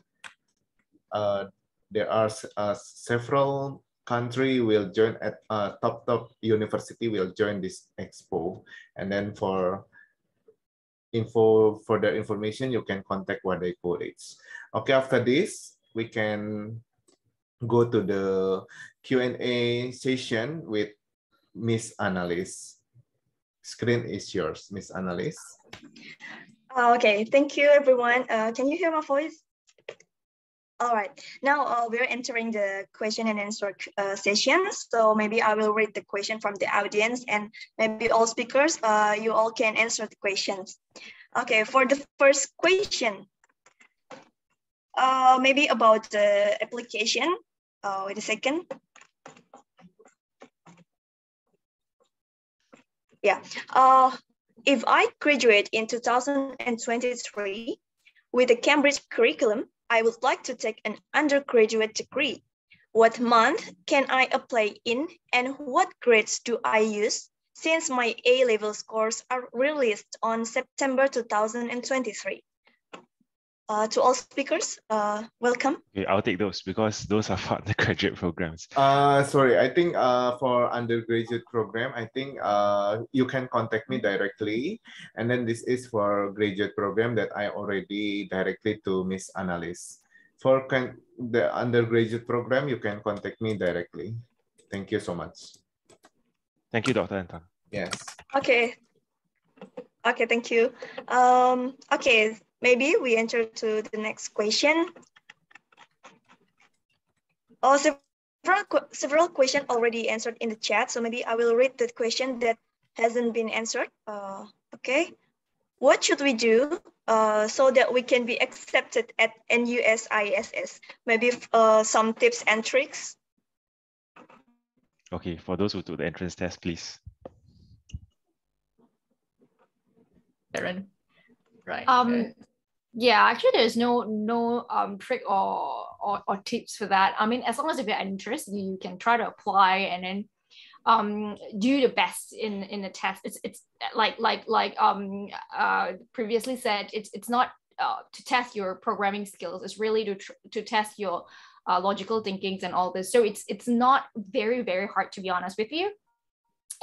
A: there are several countries will join at top university will join this expo, and then for further information you can contact Wardaya College. Okay, after this we can go to the Q&A session with Miss Annalise. Screen is yours, Miss Annalise.
F: Okay, thank you everyone. Can you hear my voice? All right, now we're entering the question and answer session. So maybe I will read the question from the audience, and maybe all speakers, you all can answer the questions. Okay, for the first question, maybe about the application. Wait a second. Yeah. If I graduate in 2023 with a Cambridge curriculum, I would like to take an undergraduate degree. What month can I apply in, and what grades do I use, since my A-level scores are released on September 2023? To all speakers, welcome.
B: Okay, I'll take those because those are for the graduate programs.
A: Sorry, I think for undergraduate program, I think you can contact me directly. And then this is for graduate program that I already directly to Miss Annalise. For the undergraduate program, you can contact me directly. Thank you so much.
B: Thank you, Dr. Anton.
A: Yes.
F: Okay. Okay, thank you. Okay, maybe we enter to the next question. Oh, several questions already answered in the chat, so maybe I will read the question that hasn't been answered. Okay, what should we do so that we can be accepted at NUS-ISS? Maybe some tips and tricks.
B: Okay, for those who took the entrance test, please.
C: Sherren. Right.
D: Yeah, actually there's no trick or tips for that. I mean, as long as if you're interested, you can try to apply and then do the best in the test. It's like previously said, it's not to test your programming skills. It's really to test your logical thinkings and all this. So it's not very hard, to be honest with you.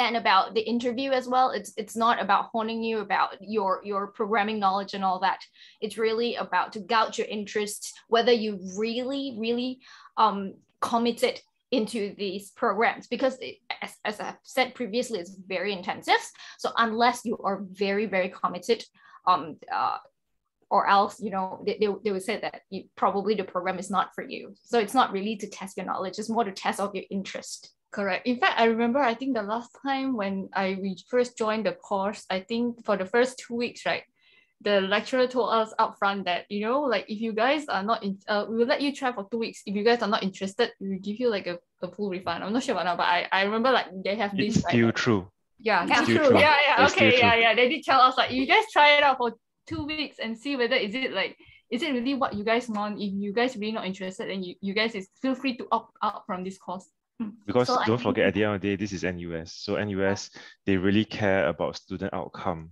D: And about the interview as well, it's not about honing you about your programming knowledge and all that. It's really about to gauge your interest, whether you really committed into these programs, because as I've said previously, it's very intensive. So unless you are very committed, or else, you know, they would say that probably the program is not for you. So it's not really to test your knowledge, it's more to test out your interest.
C: Correct. In fact, I remember, I think the last time when we first joined the course, I think for the first 2 weeks, right, the lecturer told us upfront that, you know, like if you guys are not in, we will let you try for 2 weeks. If you guys are not interested, we will give you like a full refund. I'm not sure about now, but I remember like they have this.
B: It's still true.
C: Yeah,
B: it's
C: true.
B: True.
C: Yeah,
B: it's
C: okay, yeah. They did tell us like, you guys try it out for 2 weeks and see whether is it really what you guys want. If you guys really not interested, then you guys feel free to opt out from this course.
B: Because
C: So
B: don't forget, at the end of the day, this is NUS. So NUS, they really care about student outcome.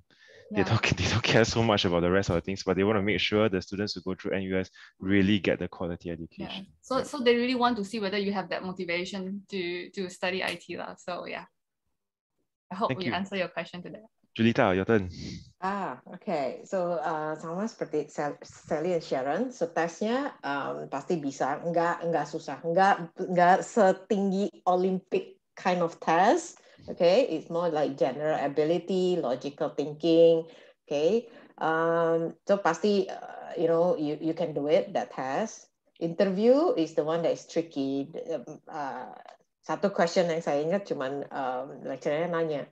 B: They don't care so much about the rest of the things, but they want to make sure the students who go through NUS really get the quality education.
C: So they really want to see whether you have that motivation to study IT lah. So yeah, I hope we answer your question today.
B: Julita, your turn.
E: Okay. So sama seperti Selly dan Sherren, so tesnya pasti bisa, enggak susah, enggak setinggi Olympic kind of test. Okay, it's more like general ability, logical thinking. Okay, so pasti you know you can do it, that test. Interview is the one that is tricky. Satu question yang saya ingat cuman lecturernya nanya,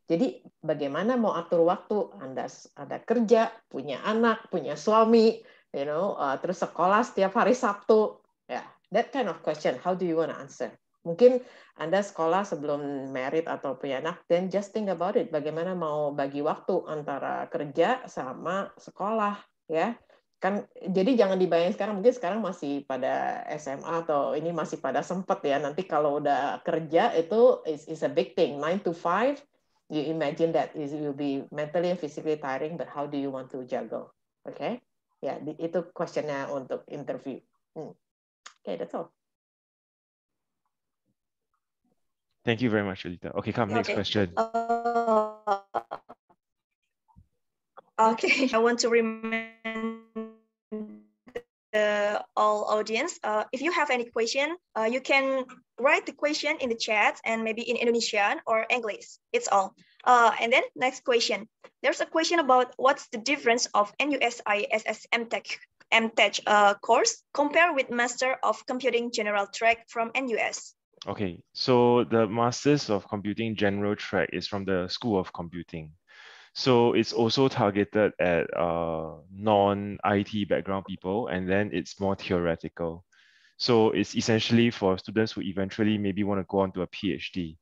E: jadi bagaimana mau atur waktu? Anda ada kerja, punya anak, punya suami, you know, terus sekolah setiap hari Sabtu. Yeah, that kind of question. How do you want to answer? Mungkin Anda sekolah sebelum married atau punya anak, then just think about it. Bagaimana mau bagi waktu antara kerja sama sekolah, ya? Kan jadi jangan dibayangin sekarang, mungkin sekarang masih pada SMA atau ini masih pada sempet ya. Nanti kalau udah kerja itu is a big thing. 9 to 5. You imagine that it will be mentally and physically tiring, but how do you want to juggle? Okay, ya, itu questionnya untuk interview. Okay, that's all.
B: Thank you very much, Julita. Okay, next question.
F: Okay, I want to remind all audience, if you have any question, you can write the question in the chat and maybe in Indonesian or English. It's all. And then next question. There's a question about what's the difference of NUS-ISS MTech course compared with Master of Computing General Track from NUS.
B: Okay, so the Masters of Computing General Track is from the School of Computing. So it's also targeted at non-IT background people, and then it's more theoretical. So it's essentially for students who eventually maybe want to go on to a PhD.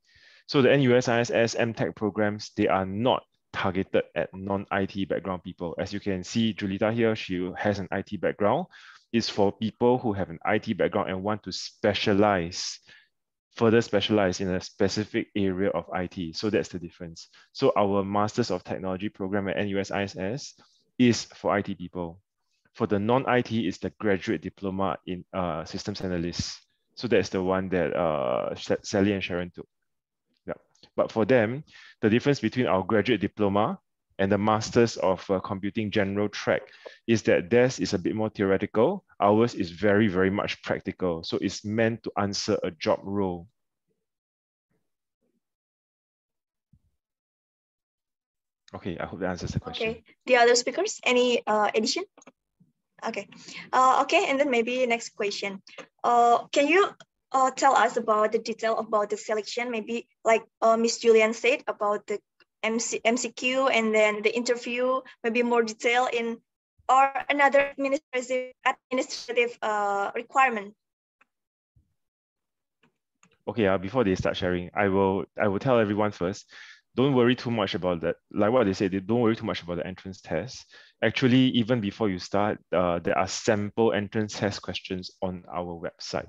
B: So the NUS-ISS MTech programs, they are not targeted at non-IT background people. As you can see, Julita here, she has an IT background. It's for people who have an IT background and want to further specialize in a specific area of IT. So that's the difference. So our Masters of Technology program at NUS-ISS is for IT people. For the non-IT, it's the Graduate Diploma in Systems Analyst. So that's the one that Selly and Sherren took. Yeah. But for them, the difference between our Graduate Diploma and the Masters of Computing General Track is that theirs is a bit more theoretical. Ours is very much practical. So it's meant to answer a job role. Okay, I hope that answers the question.
F: Okay, the other speakers, any addition? Okay, okay, and then maybe next question. Can you tell us about the detail about the selection? Maybe like Miss Julian said about the MCQ and then the interview, maybe more detail in or another administrative requirement.
B: Okay, before they start sharing, I will tell everyone first, don't worry too much about that. Like what they said, don't worry too much about the entrance test. Actually, even before you start, there are sample entrance test questions on our website.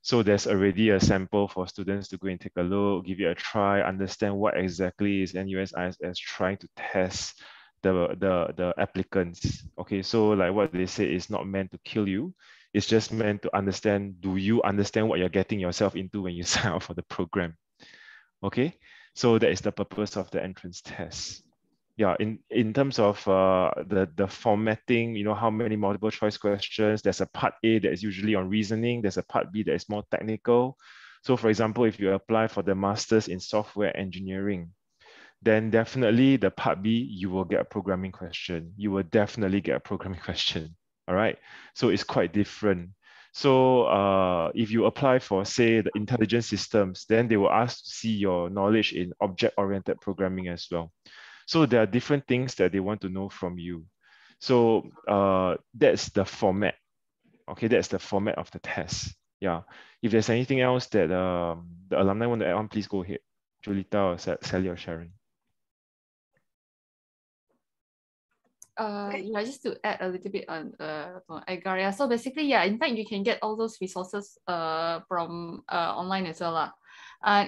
B: So there's already a sample for students to go and take a look, give it a try, understand what exactly is NUS-ISS trying to test the applicants. Okay, so like what they say is not meant to kill you. It's just meant to understand, do you understand what you're getting yourself into when you sign up for the program? Okay, so that is the purpose of the entrance test. Yeah, in terms of the formatting, you know, how many multiple choice questions, there's a part A that is usually on reasoning, there's a part B that is more technical. So for example, if you apply for the Masters in Software Engineering, then definitely the part B, you will get a programming question. You will definitely get a programming question, all right? So it's quite different. So if you apply for, say, the intelligence systems, then they will ask to see your knowledge in object-oriented programming as well. So there are different things that they want to know from you. So that's the format. Okay, that's the format of the test. Yeah. If there's anything else that the alumni want to add on, please go ahead. Julita or Selly or Sherren.
C: Yeah, just to add a little bit on Edgar. Yeah. So basically, yeah, in fact, you can get all those resources from online as well.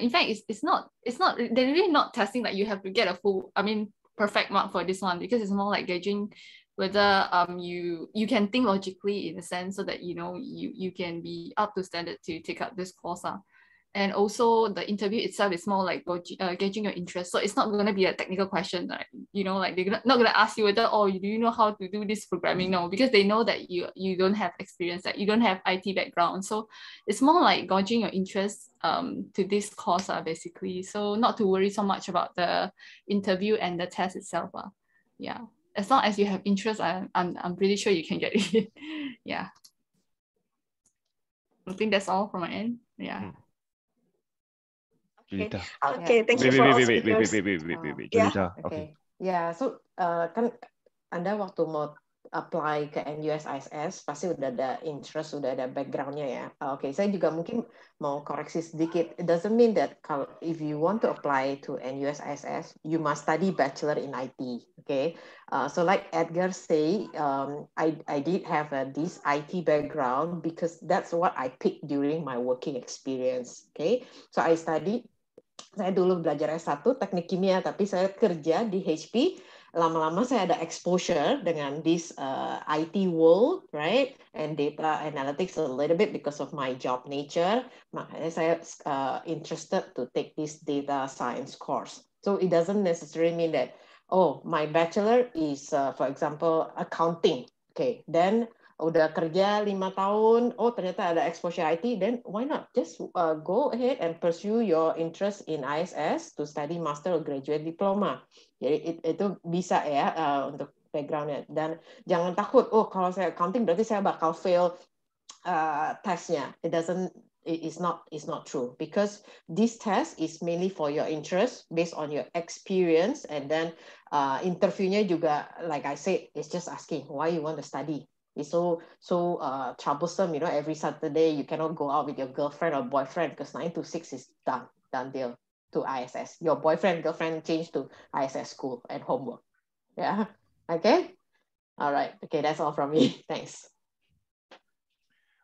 C: In fact, they're really not testing that you have to get a full, perfect mark for this one, because it's more like gauging whether you can think logically in a sense, so that you can be up to standard to take up this course. And also the interview itself is more like gauging your interest. So it's not going to be a technical question, like, like they're not going to ask you whether, oh, do you know how to do this programming? No, because they know that you don't have experience, that you don't have IT background. So it's more like gauging your interest to this course, basically. So not to worry so much about the interview and the test itself. Yeah, as long as you have interest, I'm pretty sure you can get it. Yeah, I think that's all from my end. Yeah.
B: Julita.
F: Okay, thank you for all speakers.
B: Wait, Julita.
E: Okay. Yeah, so kan Anda waktu mau apply ke NUS-ISS pasti udah ada interest, udah ada backgroundnya ya. Oke, saya juga mungkin mau koreksi sedikit. It doesn't mean that if you want to apply to NUS-ISS, you must study bachelor in IT. Okay, so like Edgar say, I did have this IT background because that's what I picked during my working experience. Okay, so I studied. Saya dulu belajar S1 teknik kimia, tapi saya kerja di HP. Lama-lama saya ada exposure dengan this IT world, right? And data analytics a little bit because of my job nature. Makanya saya interested to take this data science course. So it doesn't necessarily mean that, oh, my bachelor is, for example, accounting. Okay, then udah kerja 5 tahun, oh ternyata ada exposure IT, then why not just go ahead and pursue your interest in ISS to study master or graduate diploma. Jadi itu bisa ya untuk backgroundnya. Dan jangan takut, oh kalau saya accounting berarti saya bakal fail testnya. It's not true, because this test is mainly for your interest based on your experience, and then interviewnya juga, like I said, it's just asking why you want to study. It's so troublesome, every Saturday you cannot go out with your girlfriend or boyfriend because 9 to 6 is done deal to ISS. Your boyfriend, girlfriend changed to ISS school and homework. Yeah, okay? All right, okay, that's all from me. Thanks.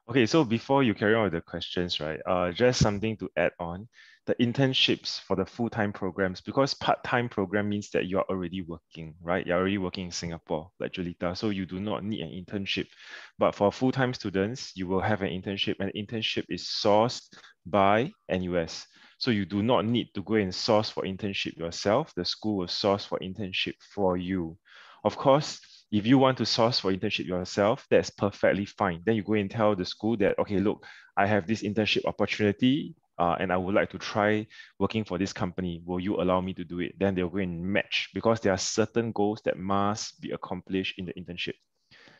B: Okay, so before you carry on with the questions, right, just something to add on. The internships for the full-time programs, because part-time program means that you are already working, right? You're already working in Singapore, like Julita, so you do not need an internship. But for full-time students, you will have an internship, and internship is sourced by NUS. So you do not need to go and source for internship yourself. The school will source for internship for you. Of course, if you want to source for internship yourself, that's perfectly fine. Then you go and tell the school that, okay, look, I have this internship opportunity. and I would like to try working for this company. Will you allow me to do it? Then they'll go and match, because there are certain goals that must be accomplished in the internship.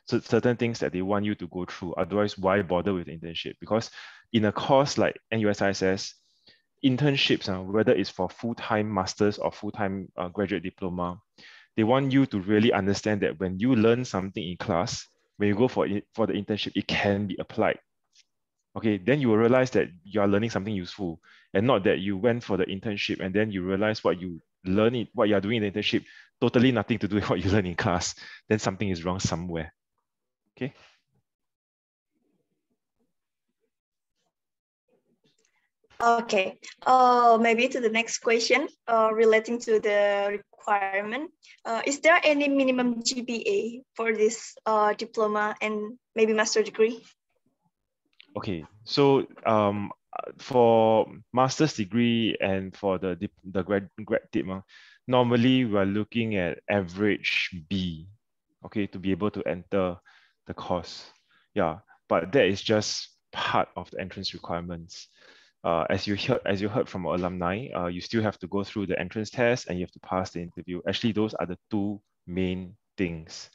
B: So certain things that they want you to go through. Otherwise, why bother with internship? Because in a course like NUS-ISS, internships, whether it's for full-time masters or full-time graduate diploma, they want you to really understand that when you learn something in class, when you go for the internship, it can be applied. Okay, then you will realize that you are learning something useful, and not that you went for the internship and then you realize what you learn, what you are doing in the internship, totally nothing to do with what you learn in class. Then something is wrong somewhere. Okay.
F: Okay. Maybe to the next question relating to the requirement. Is there any minimum GPA for this diploma and maybe master degree?
B: Okay, so for master's degree and for the grad diploma, normally we're looking at average B, okay, to be able to enter the course. Yeah, but that is just part of the entrance requirements. As you heard from our alumni, you still have to go through the entrance test and you have to pass the interview. Actually, those are the two main things.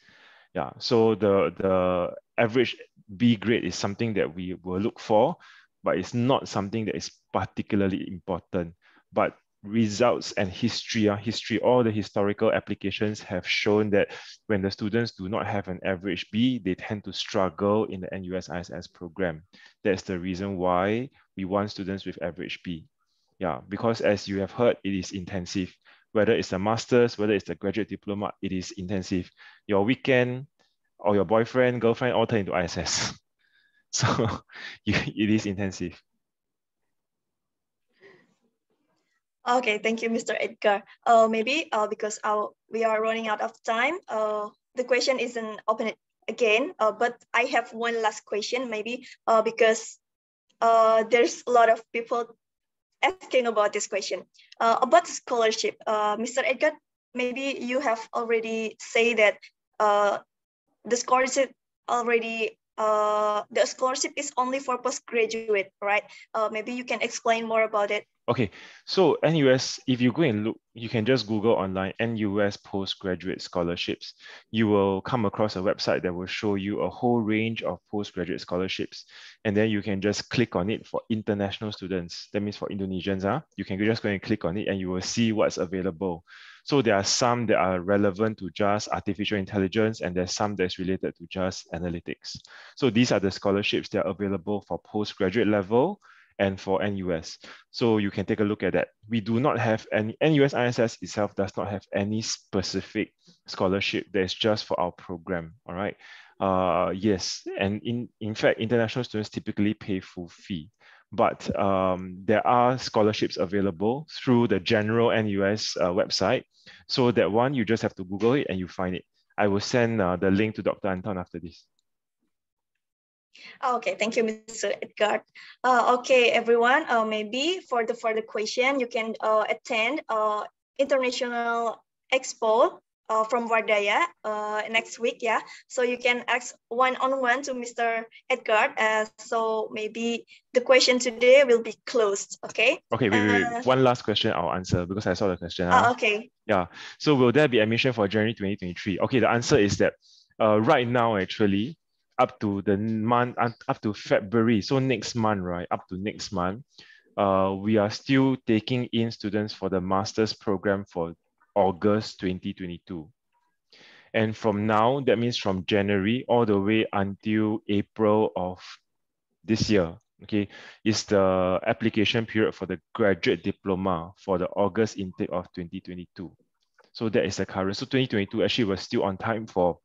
B: Yeah, so the average B grade is something that we will look for, but it's not something that is particularly important. But results and history, all the historical applications have shown that when the students do not have an average B, they tend to struggle in the NUS-ISS program. That's the reason why we want students with average B. Yeah, because as you have heard, it is intensive. Whether it's a master's, whether it's the graduate diploma, it is intensive. Your weekend or your boyfriend, girlfriend, all turn into ISS. So it is intensive.
F: Okay, thank you, Mr. Edgar. Maybe because we are running out of time, the question isn't open again, but I have one last question, maybe because there's a lot of people asking about this question. About scholarship, Mr. Edgar, maybe you have already said that the scholarship the scholarship is only for postgraduate, right? Maybe you can explain more about it.
B: Okay, so NUS, if you go and look, you can just Google online NUS postgraduate scholarships. You will come across a website that will show you a whole range of postgraduate scholarships. And then you can just click on it for international students. That means for Indonesians, you can just go and click on it and you will see what's available. So there are some that are relevant to just artificial intelligence, and there's some that's related to just analytics. So these are the scholarships that are available for postgraduate level and for NUS. So you can take a look at that. We do not have any, NUS-ISS itself does not have any specific scholarship that is just for our program, all right? Yes, and in fact, international students typically pay full fee. But there are scholarships available through the general NUS website. So that one, you just have to Google it and you find it. I will send the link to Dr. Anton after this.
F: Okay, thank you, Mr. Edgar. Okay, everyone, maybe for the further question, you can attend International Expo from Wardaya next week, yeah? So you can ask one-on-one to Mr. Edgar. So maybe the question today will be closed, okay?
B: Okay, wait. One last question I'll answer because I saw the question.
F: Okay.
B: Yeah, so will there be admission for January 2023? Okay, the answer is that right now, actually, up to the month, up to February, so next month, right, up to next month, we are still taking in students for the master's program for August 2022. And from now, that means from January all the way until April of this year, okay, is the application period for the graduate diploma for the August intake of 2022. So that is the current. So 2022 actually was still on time for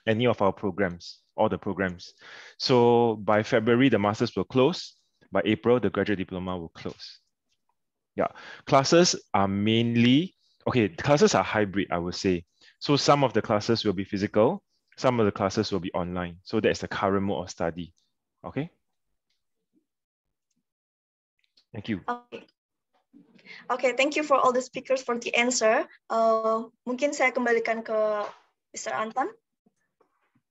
B: any of our programs, all the programs. So by February, the masters will close. By April, the graduate diploma will close. Yeah, classes are mainly, okay, classes are hybrid, I would say. So some of the classes will be physical, some of the classes will be online. So that's the current mode of study. Okay. Thank you.
F: Okay. Okay, thank you for all the speakers for the answer. Mungkin saya kembalikan ke Mr. Anton.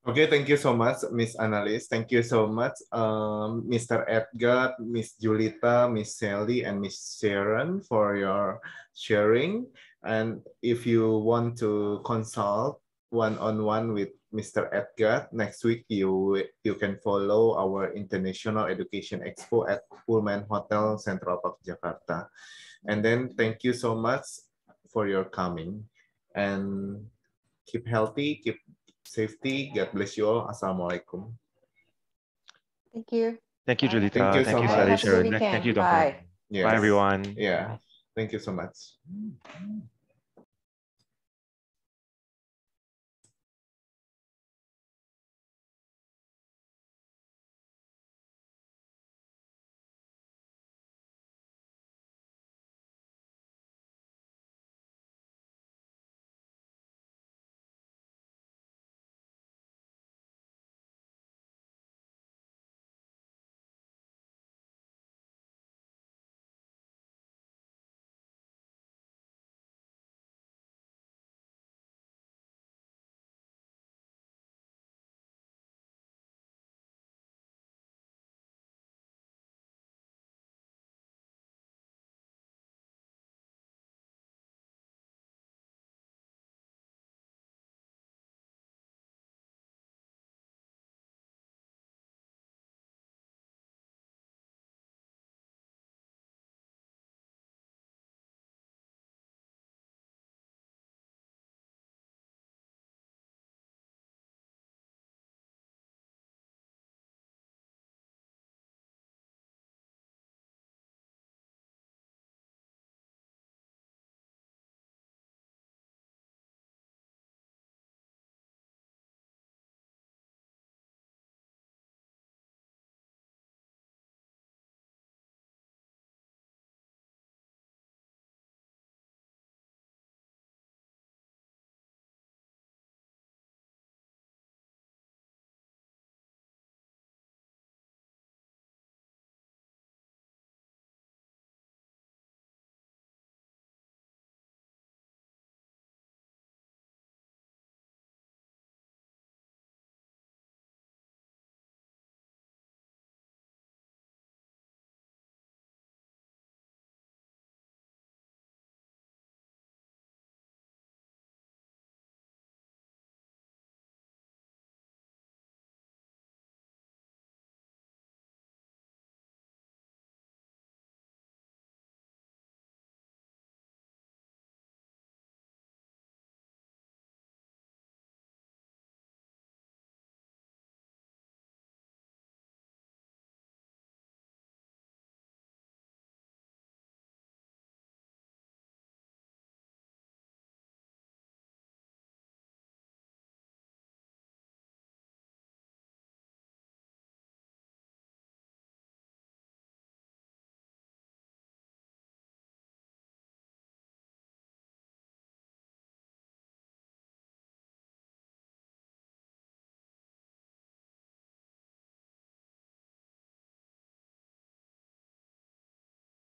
A: Okay, thank you so much, Miss Analyst. Thank you so much, Mr. Edgar, Miss Julita, Miss Selly, and Miss Sherren for your sharing. And if you want to consult one-on-one with Mr. Edgar next week, you can follow our International Education Expo at Pullman Hotel, Central Park, Jakarta. And then thank you so much for your coming. And keep healthy, keep safety. God bless you all. Assalamualaikum.
E: Thank you.
B: Thank you,
E: Bye.
B: Julita.
A: Thank you
B: Thank
A: so
B: you,
A: much.
B: Selly,
E: Have a good
B: Sherren.
E: weekend.
B: Thank you, Dr.
E: Bye.
A: Yes.
B: Bye, everyone.
A: Yeah. Thank you so much.